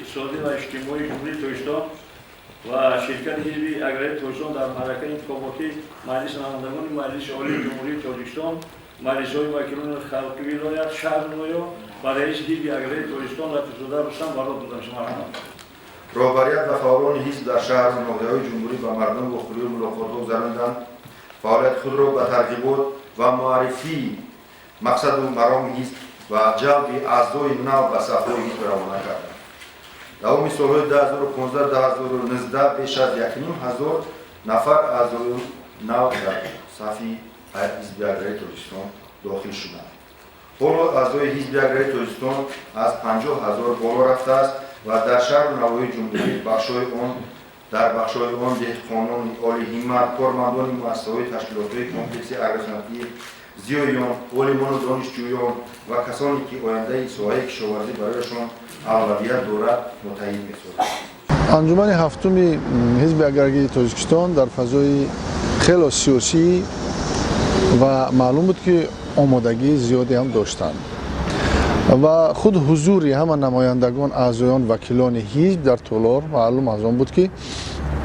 اقتصادی و اجتماعی جمهوری تاجیکستان و شرکت حزب اگراری تاجیکستان در حرکت انتخاباتی مجلس نمایندگان مجلس عالی جمهوری تاجیکستان، مجلس‌های وکیلان خلقی ولایت شهر نویو و رئیس حزب اگراری تاجیکستان لطیف‌زاده رستم برات دادم. شما رهبریت و فعالان حزب در شهر و ناحیه‌های جمهوری و مردم با خوری ملاقات‌ها گذراندند. فعالیت خود را به ترغیبات و معرفی مقصد و مرام حزب و جلب اعضای نو به صف‌های حزب روانه کردند. در سال‌های 2015-2019 بیش از 1,500 نفر اعضای نو در صف حزب اگراری تاجیکستان داخل شدند. حالا اعضای حزب اگراری تاجیکستان از 50,000 بالا رفته است و در شهر و نواحی جمهوری در بخش‌های آن دهقانان عالی همت، کارمندان مؤسسه‌های تشکیلات‌های کمپلکس اگرصنعتی، زیایان، عالمان و دانشجویان و کسانی که آینده ساحه کشاورزی برایشان اولویت دارد متعیین می‌سازد. انجمن هفتم حزب اگراری تاجیکستان در فضای خیلی سیاسی و معلوم بود که آمادگی زیادی هم داشتند و خود حضور همه نمایندگان اعضایان وکیلان حزب در تالار معلوم از آن بود که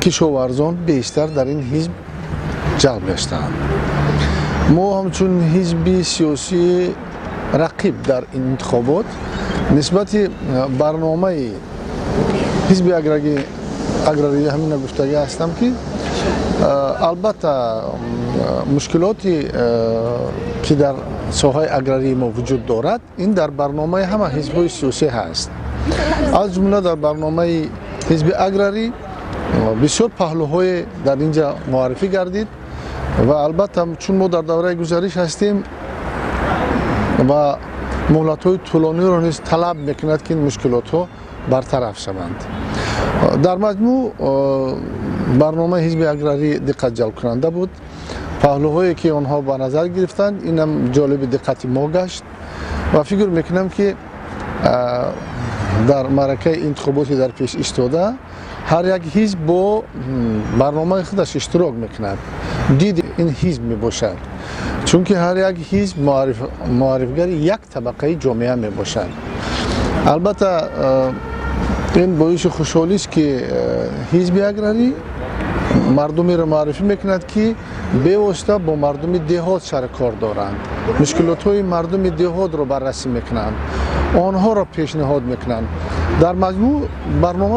کشاورزان بیشتر در این حزب جلب گشتند. ما همچون حزب سیاسی رقیب در این انتخابات نسبت برنامه حزب اگراری همین گفتگی هستم که البته مشکلاتی که در ساحه اگراری ما وجود دارد این در برنامه همه حزب‌های سیاسی هست. از جمله در برنامه حزب اگراری بسیار پهلوهای در اینجا معرفی گردید و البته چون ما در دوره گذشته هستیم و مهلت‌های طولانی را نیز طلب می‌کند که این مشکلات‌ها برطرف شوند. در مجموع برنامه حزب اگراری دقت جلب کننده بود. پهلوهایی که آنها به نظر گرفتند اینم جالب دقت ما گشت و فکر میکنم که در معرکه انتخاباتی در پیش ایستاده هر یک حزب با برنامه خودش اشتراک میکند. دید این حزب میباشد چون که هر یک حزب معرفگر یک طبقه جامعه میباشد. البته این باعث خوشحالی است که حزب اگراری مردمی را معرفی میکند که به واسطه با مردم دهات سر کار دارند، مشکلات های مردم دهات را بررسی میکنند، آنها را پیشنهاد میکنند. در مجموع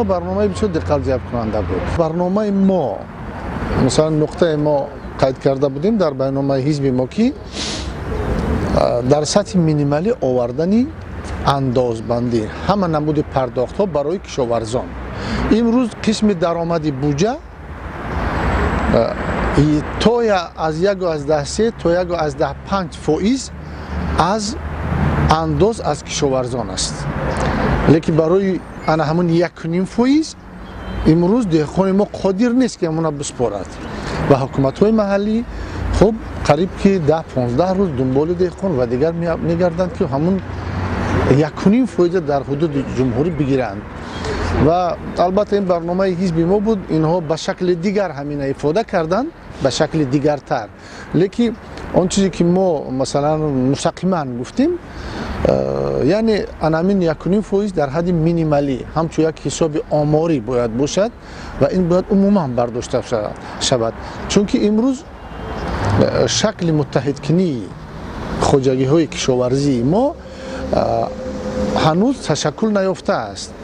برنامه بسیار دقت جلب کننده بود. برنامه ما مثلا نقطه ما قید کرده بودیم در برنامه حزب ما که در سطح مینیمالی آوردن اندازبندی همه نمود پرداخت ها برای کشاورزان. امروز قسم درآمد بودجه تا از 1.13 تا 1.15% از انداز از کشاورزان است. لیکن برای آن همون 1.5% امروز دهقان ما قادر نیست که همون بسپارد و حکومت های محلی خب قریب که 10-15 روز دنبال دهقان و دیگر میگردند که همون 1.5% در حدود جمهوری بگیرند و البته این برنامه حزب ما بود. اینها به شکل دیگر همین افاده کردند به شکل دیگرتر، لیکن آن چیزی که ما مثلا مستقیما گفتیم یعنی همین 1.5% در حد مینیمالی همچون یک حساب آماری باید باشد و این باید عموما برداشته شود چون که امروز شکل متحدکنی خواجگی های کشاورزی ما هنوز تشکل نیافته است.